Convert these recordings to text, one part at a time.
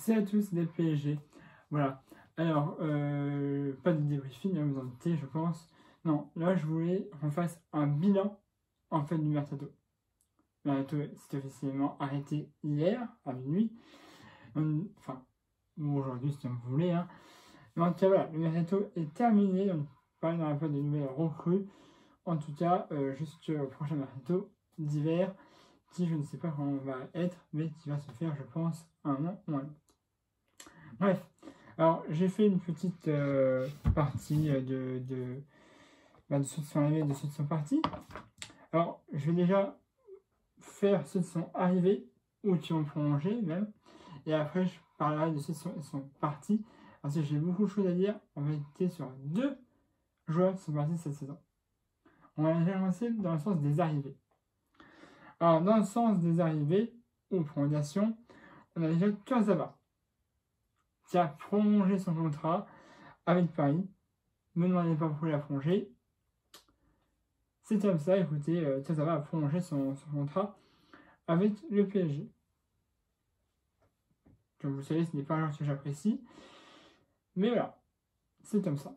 C'est à tous des PSG. Voilà. Alors, pas de débriefing, hein, vous en doutez, je pense. Non, là, je voulais qu'on fasse un bilan, en fait, du mercato. Le mercato s'est officiellement arrêté hier, à minuit. Enfin, ou aujourd'hui, si vous voulez. Hein. Mais en tout cas, voilà, le mercato est terminé. Donc, pareil, on n'aura pas de nouvelles recrues. En tout cas, jusqu'au prochain mercato d'hiver, qui je ne sais pas comment va être, mais qui va se faire, je pense, un an ou un autre. Bref, alors j'ai fait une petite partie de ceux qui sont arrivés et de ceux qui sont partis. Alors, je vais déjà faire ceux qui sont arrivés ou qui ont prolongé même. Et après, je parlerai de ceux qui sont partis. Parce que j'ai beaucoup de choses à dire en vérité sur 2 joueurs qui sont partis cette saison. On va déjà commencer dans le sens des arrivées. Alors, dans le sens des arrivées ou prolongations, on a déjà Kurzawa qui a prolongé son contrat avec Paris. Ne me demandez pas pourquoi il a prolongé. C'est comme ça, écoutez, Kurzawa a prolongé son contrat avec le PSG. Comme vous savez, ce n'est pas un joueur que j'apprécie. Mais voilà, c'est comme ça.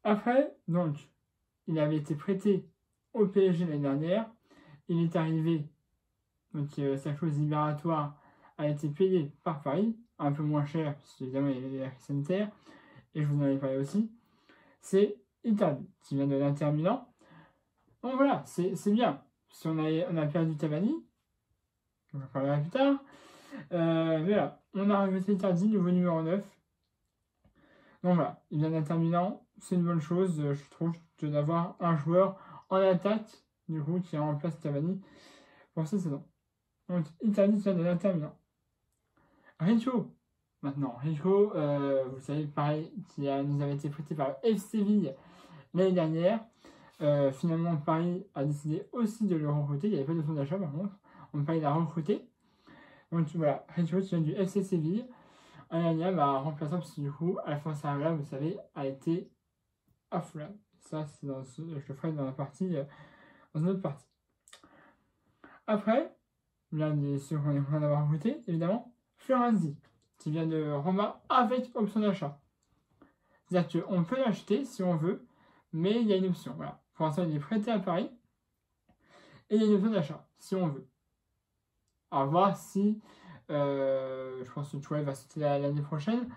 Après, donc, il avait été prêté au PSG l'année dernière. Il est arrivé, donc sa clause libératoire a été payée par Paris, un peu moins cher, parce qu'évidemment il y avait les risques sanitaires, et je vous en avais parlé aussi. C'est Icardi, qui vient de l'Inter Milan. Donc voilà, c'est bien. Si on a perdu Cavani, on en parlera plus tard. Mais voilà, on a rajouté Icardi, nouveau numéro 9. Donc voilà, il vient d'Inter Milan, c'est une bonne chose, je trouve, d'avoir un joueur en attaque, du coup, qui remplace Cavani pour cette saison. Donc, Icardi vient de l'Inter Milan. Rico, maintenant. Rico, vous savez, pareil, nous avait été prêté par FC Séville l'année dernière. Finalement, Paris a décidé aussi de le recruter. Il n'y avait pas de fonds d'achat, par contre. Paris l'a recruté. Donc voilà, Rico qui vient du FC Séville. L'année dernière, remplaçant, parce que du coup, Alphonse Areola, vous savez, a été à Fulham. Ça, c'est je le ferai dans une autre partie. Après, l'un de ceux qu'on est en train d'avoir recruté, évidemment, Florenzi, qui vient de Roma avec option d'achat. C'est-à-dire qu'on peut l'acheter si on veut, mais il y a une option. Voilà. Pour l'instant, il est prêté à Paris. Et il y a une option d'achat, si on veut. À voir si, je pense que Chouet va sauter l'année prochaine.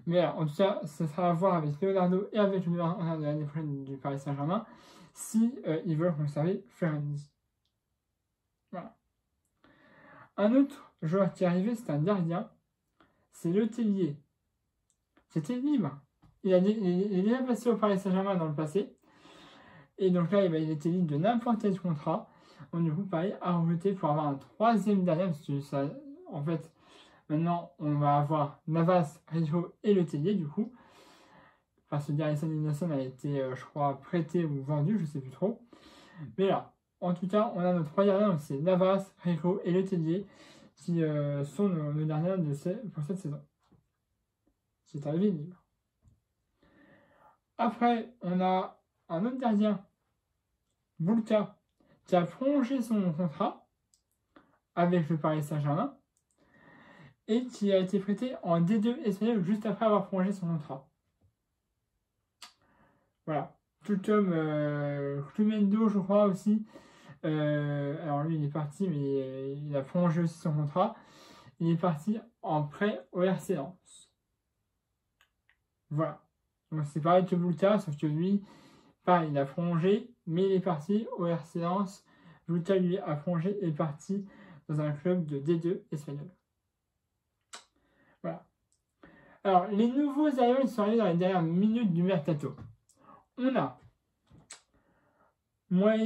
Mais alors, en tout cas, ça sera à voir avec Leonardo et avec le numéro 1 de l'année prochaine du Paris Saint-Germain, si ils veulent conserver Florenzi. Voilà. Un autre joueur qui est arrivé, c'est un gardien. C'est Le Tellier. C'était libre. Il est déjà passé au Paris Saint-Germain dans le passé. Et donc là, il était libre de n'importe quel contrat. Donc du coup, Paris a recruté pour avoir un 3e gardien. Parce que ça, en fait, maintenant, on va avoir Navas, Rijo et Le Tellier, du coup. Parce que Garrison Innocent a été, je crois, prêté ou vendu, je ne sais plus trop. Mais là, en tout cas, on a nos 3 gardiens. Donc c'est Navas, Rijo et Le Tellier qui sont nos gardiens pour cette saison. C'est arrivé libre. Après, on a un autre gardien, Boulka, qui a prolongé son contrat avec le Paris Saint-Germain et qui a été prêté en D2 espagnol juste après avoir prolongé son contrat. Voilà. Tout comme Clumendo, je crois aussi. Alors lui, il est parti, mais il a prolongé aussi son contrat. Il est parti en prêt au RC Lens. Voilà. Donc c'est pareil que Boulka, sauf que lui, pareil, il a prolongé, mais il est parti au RC Lens. Boulka, lui, a prolongé et est parti dans un club de D2 espagnol. Voilà. Alors, les nouveaux arrivants, ils sont arrivés dans les dernières minutes du mercato. On a moi,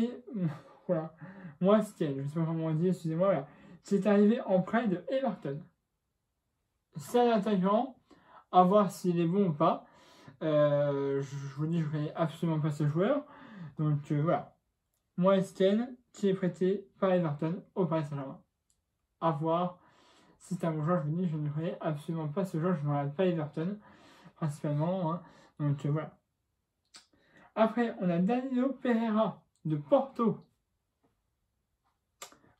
Stiel, je ne sais pas comment on dit, excusez-moi, voilà. C'est arrivé en prêt de Everton. C'est un attaquant, à voir s'il est bon ou pas. Je vous dis, je ne connais absolument pas ce joueur. Donc voilà. Moi, Stiel, qui est prêté par Everton au Paris Saint-Germain. À voir si c'est un bon joueur, je vous dis, je ne connais absolument pas ce joueur, je ne regarde pas Everton, principalement. Hein. Donc voilà. Après, on a Danilo Pereira de Porto.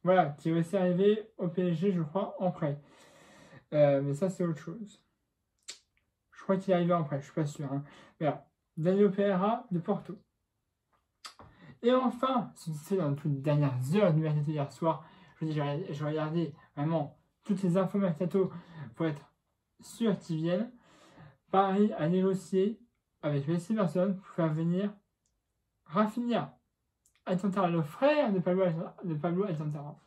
Voilà, qui est aussi arrivé au PSG, je crois, en prêt. Mais ça, c'est autre chose. Je crois qu'il est arrivé en prêt, je suis pas sûr. Hein. Voilà. Danilo Pereira de Porto. Et enfin, c'est dans les toutes dernières heures du mercato hier soir. Je dis, j'ai regardé vraiment toutes les infos mercato pour être sûr qu'ils viennent. Paris a négocié avec le FC Barcelone pour faire venir Rafinha Alcantara, le frère de Pablo Alcantara.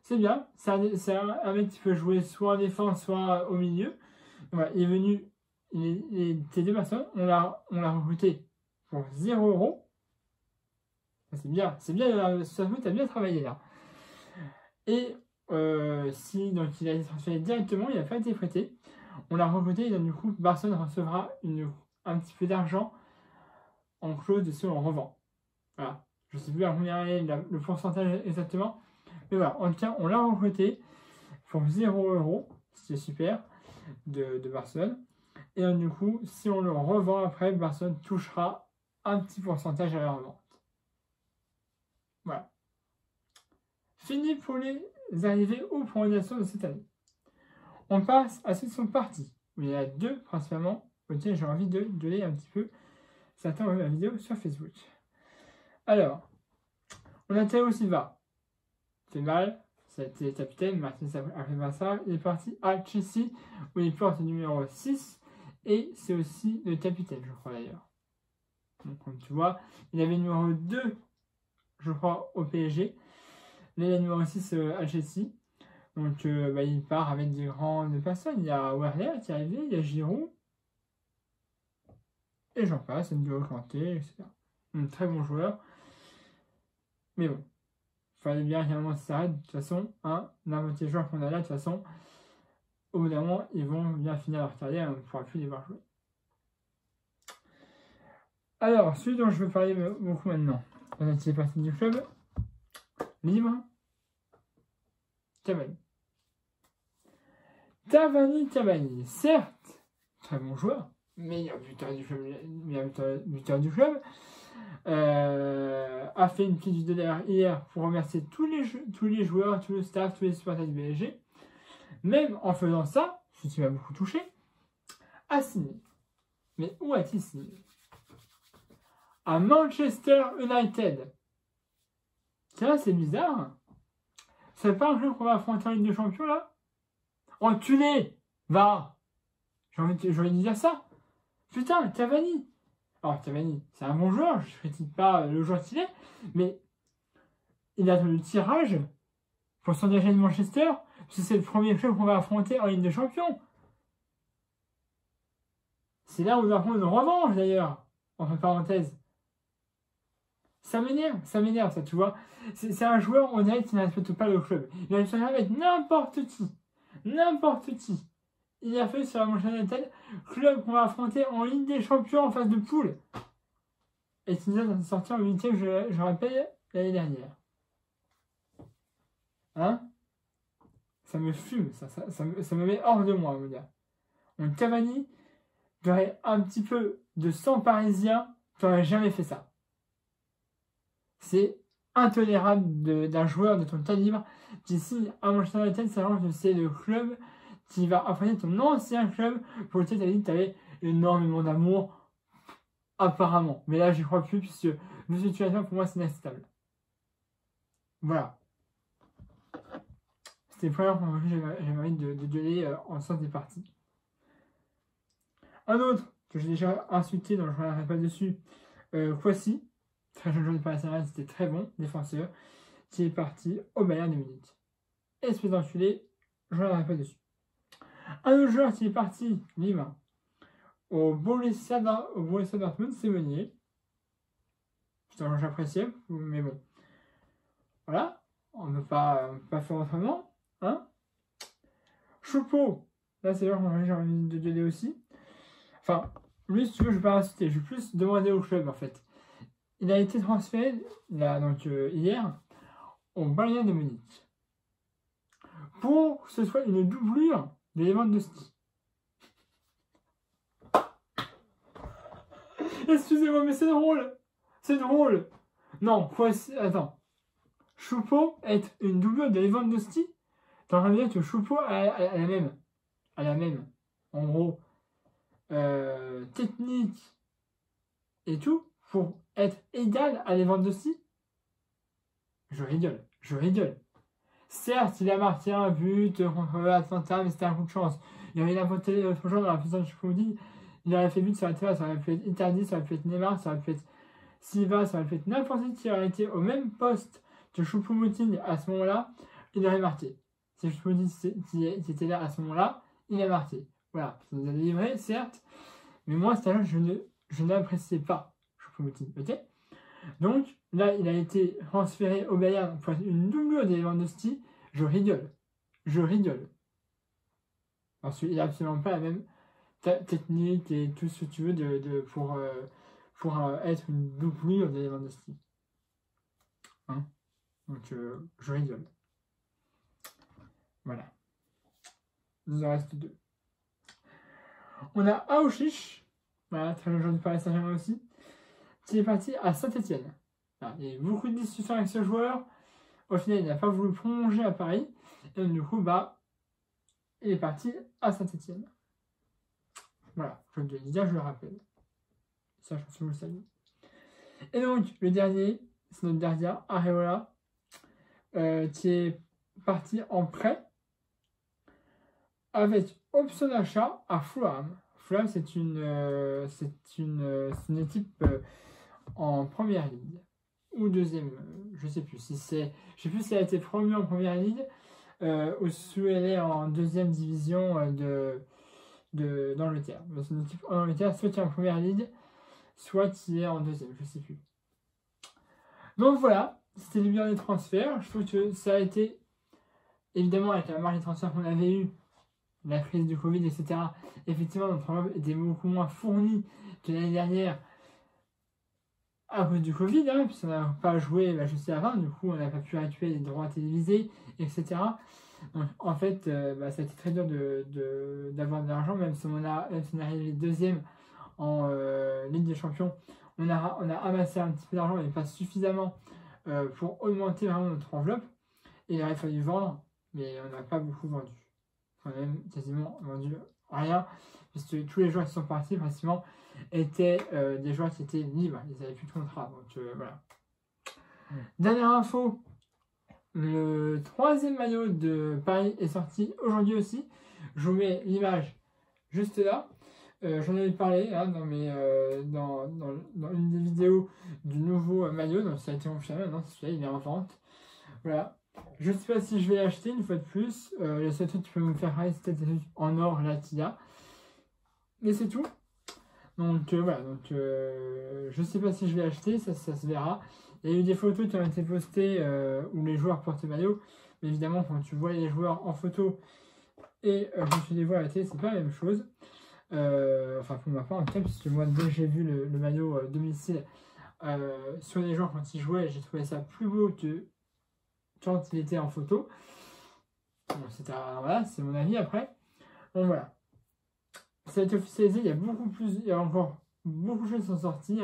C'est bien, c'est un mec qui peut jouer soit en défense, soit au milieu. Voilà, il est venu, il était deux personnes, on l'a recruté pour 0 €. C'est bien, ça t'as bien travaillé là. Et si donc il a été transféré directement, il n'a pas été prêté. On l'a recruté et donc du coup Barcelone recevra un petit peu d'argent en clause de si on revend. Voilà. Je ne sais plus à combien est le pourcentage exactement. Mais voilà, en tout cas, on l'a recruté pour 0 €, ce qui est super, de Barcelone. Et donc, du coup, si on le revend après, Barcelone touchera un petit pourcentage à la revente. Voilà. Fini pour les arrivées aux prolongations de cette année. On passe à ceux qui sont partis. Il y en a deux principalement, auxquels j'ai envie de donner un petit peu. Certains ont vu ma vidéo sur Facebook. Alors, on a Thiago Silva. C'est mal, ça a été capitaine, Martin Vincent. Il est parti à Chelsea, où il porte le numéro 6. Et c'est aussi le capitaine, je crois d'ailleurs. Donc, comme tu vois, il avait le numéro 2, je crois, au PSG. Là, il a le numéro 6 à Chelsea. Donc, il part avec des grandes personnes. Il y a Werner qui est arrivé, il y a Giroud. Et j'en passe, N'Golo Kanté, etc. Un très bon joueur. Mais bon, il fallait bien qu'à un moment ça s'arrête. De toute façon, n'importe quel joueur qu'on a là, de toute façon, au bout d'un moment, ils vont bien finir leur carrière et on ne pourra plus les voir jouer. Alors, celui dont je veux parler beaucoup maintenant, on a tiré partie du club, libre, Cavani. Cavani, certes, très bon joueur, meilleur buteur du club, a fait une petite vidéo hier pour remercier tous les joueurs, tout le staff, tous les supporters du PSG. Même en faisant ça, ce qui m'a beaucoup touché, a signé. Mais où a-t-il signé? À Manchester United. Tiens, c'est bizarre. C'est pas un club qu'on va affronter en Ligue des Champions là? Enculé! Va! J'ai envie de dire ça. Putain, Cavani! Alors, Cavani, c'est un bon joueur, je ne critique pas le joueur qu'il est, mais il a le tirage pour s'engager de Manchester, parce que c'est le premier club qu'on va affronter en Ligue des Champions. C'est là où on va prendre une revanche d'ailleurs, entre parenthèses. Ça m'énerve, ça, tu vois. C'est un joueur, on dirait qu'il ne respecte pas le club. Il a fait avec n'importe qui. N'importe qui. Il a fait sur la Manchester United, club qu'on va affronter en Ligue des Champions en phase de poule. Et qui nous a sorti en 8e, je rappelle, l'année dernière. Hein? Ça me fume, ça me met hors de moi, mon gars. Donc Cavani, j'aurais un petit peu de sang parisien, j'aurais jamais fait ça. C'est intolérable d'un joueur de ton calibre qui signe à Manchester United, sachant que c'est le club qui va affronter ton ancien club pour lequel tu as dit que tu avais énormément d'amour, apparemment. Mais là, j'y crois plus, puisque la situation, pour moi, c'est inacceptable. Voilà. C'était le premier point que j'avais envie de gueuler en sens des parties. Un autre que j'ai déjà insulté, donc je ne reviendrai pas dessus, Kwasi, très jeune joueur du Paris Saint-Germain, c'était très bon, défenseur, qui est parti au Bayern de Munich. Espèce d'enculé, je ne reviendrai pas dessus. Un autre joueur qui est parti, libre, au Borussia Dortmund, c'est Meunier. Putain, j'appréciais, mais bon. Voilà, on ne peut pas faire autrement. Hein? Choupeau, là c'est là que j'ai envie de gueuler aussi. Enfin, lui, si tu veux, je ne vais pas insulter, je vais plus demander au club en fait. Il a été transféré, là, donc, hier, au Bayern de Munich. Pour que ce soit une doublure de Lewandowski. Excusez-moi, mais c'est drôle. C'est drôle. Non, Kwasi, attends. Choupo est une doublure de Lewandowski. T'en train de dire que Choupo a la même, en gros, technique et tout, pour être égal à Lewandowski. Je rigole. Certes, il a marqué un but contre Atlanta, mais c'était un coup de chance. Il y avait n'importe autre genre dans la puissance de Choupo-Moting. Il aurait fait but sur la télé, ça aurait pu être Icardi, ça aurait pu être Neymar, ça aurait pu être Silva, ça aurait pu être n'importe qui aurait été au même poste que Choupo-Moting à ce moment-là, il aurait marqué. Si Choupo-Moting qui était là à ce moment-là, il a marqué. Voilà, ça nous a délivré, certes, mais moi, c'est là je n'appréciais pas Choupo-Moting, ok? Donc, là, il a été transféré au Bayern pour une doublure de Lewandowski. Je rigole. Parce qu'il n'a absolument pas la même technique et tout ce que tu veux pour être une doublure de Lewandowski. Hein? Donc, je rigole. Voilà. Il nous en reste 2. On a Aouchiche, voilà, très bien joueur du Paris Saint-Germain aussi, qui est parti à Saint-Etienne. Il y a eu beaucoup de discussions avec ce joueur. Au final, il n'a pas voulu prolonger à Paris. Et donc, du coup, il est parti à Saint-Etienne. Voilà, je le dis, je le rappelle. Ça, je pense que vous le savez. Et donc, le dernier, c'est notre gardien, Areola, qui est parti en prêt avec option d'achat à Fulham. Fulham, c'est une équipe en première ligue ou deuxième, je sais plus si elle a été promue en première ligue ou si elle est en deuxième division d'Angleterre. C'est une équipe en Angleterre, soit qui est en première ligue, soit qui est en deuxième, je sais plus. Donc voilà, c'était le bilan des transferts. Je trouve que ça a été, évidemment, avec la marge des transferts qu'on avait eu, la crise du Covid, etc. Effectivement, notre enveloppe était beaucoup moins fournie que l'année dernière à cause du Covid, puisqu'on n'a pas joué jusqu'à la fin, du coup, on n'a pas pu récupérer les droits télévisés, etc. Donc, en fait, ça a été très dur d'avoir de l'argent, même si on est arrivé deuxième en Ligue des Champions. On a amassé un petit peu d'argent, mais pas suffisamment pour augmenter vraiment notre enveloppe. Et il aurait fallu vendre, mais on n'a pas beaucoup vendu. On a même quasiment vendu rien, puisque tous les joueurs qui sont partis, pratiquement, étaient des joueurs qui étaient libres. Ils n'avaient plus de contrat. Donc voilà. Dernière info, le 3e maillot de Paris est sorti aujourd'hui aussi. Je vous mets l'image juste là. J'en avais parlé dans une des vidéos du nouveau maillot. Donc ça a été confirmé. Maintenant, celui-là, il est en vente. Voilà. Je ne sais pas si je vais l'acheter une fois de plus. Le seul truc qui peut me faire rester en or là qu'il y a. Mais c'est tout. Donc voilà. Je ne sais pas si je vais l'acheter. Ça se verra. Il y a eu des photos qui ont été postées où les joueurs portent le maillot. Mais évidemment, quand tu vois les joueurs en photo et quand tu les vois à la télé, c'est pas la même chose. Enfin, pour ma part, en tout cas, puisque moi, dès que j'ai vu le maillot domicile sur les joueurs quand ils jouaient, j'ai trouvé ça plus beau que quand il était en photo. Bon, voilà, c'est mon avis après. Donc voilà. Ça a été officialisé, il y a encore beaucoup de choses qui sont sorties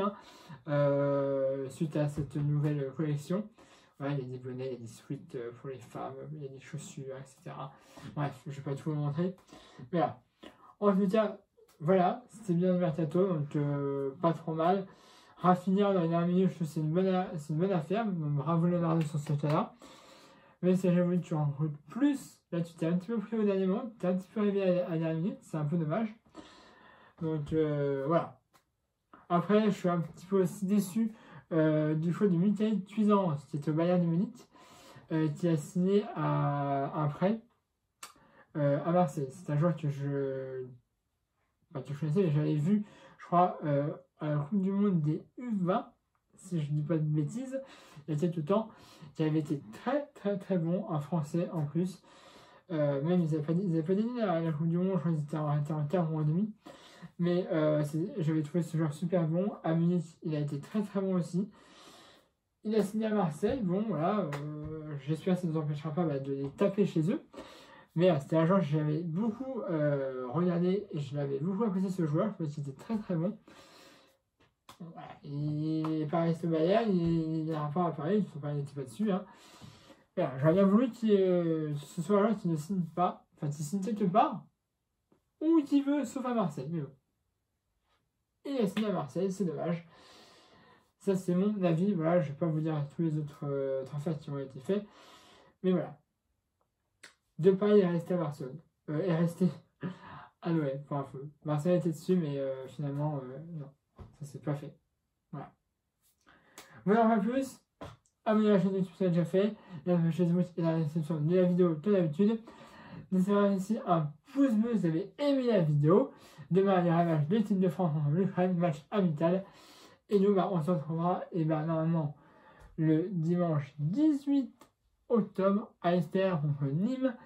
suite à cette nouvelle collection. Voilà, il y a des bonnets, il y a des sweats pour les femmes, il y a des chaussures, etc. Bref, je ne vais pas tout vous montrer. Mais voilà. En tout cas, voilà, c'était bien le mercato, donc pas trop mal. Rafinha dans les dernières minutes, je trouve que c'est une bonne affaire. Donc bravo Leonardo sur ce cas-là. Mais si j'ai voulu que tu en recrutes plus, là tu t'es un petit peu pris au dernier moment, tu es un petit peu arrivé à la dernière minute, c'est un peu dommage. Donc voilà. Après, je suis un petit peu aussi déçu du choix de Michael Cuisance, qui était au Bayern de Munich, qui a signé un prêt à Marseille. C'est un joueur que je connaissais, mais j'avais vu, je crois, à la Coupe du Monde des U20, si je ne dis pas de bêtises, il y a quelques temps, qui avait été très très très bon, un Français en plus. Même ils n'avaient pas dit à la Coupe du Monde, je crois qu'ils étaient en quart ou en demi. Mais j'avais trouvé ce joueur super bon. À Munich, il a été très très bon aussi. Il a signé à Marseille. Bon, voilà, j'espère que ça ne nous empêchera pas de les taper chez eux. Mais c'était un joueur que j'avais beaucoup regardé et je l'avais beaucoup apprécié ce joueur. Je trouvais qu'il était très très bon. Voilà. Il est pas resté au Bayern, il n'ira pas à Paris, il n'était pas dessus. Voilà, j'aurais bien voulu que ce soit un joueur qui ne signe pas, enfin qui signe quelque part, ou qui veut, sauf à Marseille. Mais bon. Il a signé à Marseille, c'est dommage. Ça, c'est mon avis. Voilà, je ne vais pas vous dire tous les autres transferts qui ont été faits. Mais voilà. Depay est resté à Barcelone. Est resté à l'OM, pour info. Marseille était dessus, mais finalement, non. Ça s'est pas fait. Voilà. Voilà, pas plus. Abonnez-vous à la chaîne YouTube, ça déjà fait. La Facebook et la description de la vidéo, comme d'habitude. N'hésitez pas ici un pouce bleu si vous avez aimé la vidéo. Demain, il y aura un match de l'équipe de France contre l'Ukraine, match amical. Et nous, on se retrouvera, normalement, le dimanche 18 octobre à Esther contre Nîmes.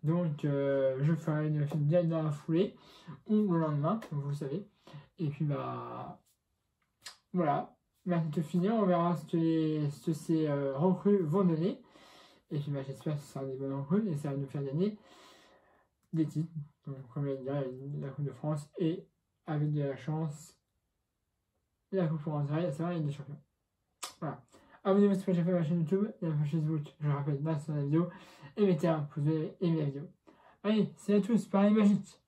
Donc, je ferai une film direct dans la foulée ou le lendemain, comme vous le savez. Et puis, voilà. Merci de finir. On verra ce que ces recrues vont donner. Et puis, j'espère que ce sera des bonnes recrues et ça va nous faire gagner des titres. Donc, comme je l'ai dit, la Coupe de France et avec de la chance, la Coupe française, ça va, il y a des champions. Voilà. Abonnez-vous si vous n'avez pas fait ma chaîne YouTube et ma chaîne Facebook, je le rappelle, dans la vidéo. Et mettez un pouce bleu et aimez la vidéo. Allez, c'est à tous, pareil magique.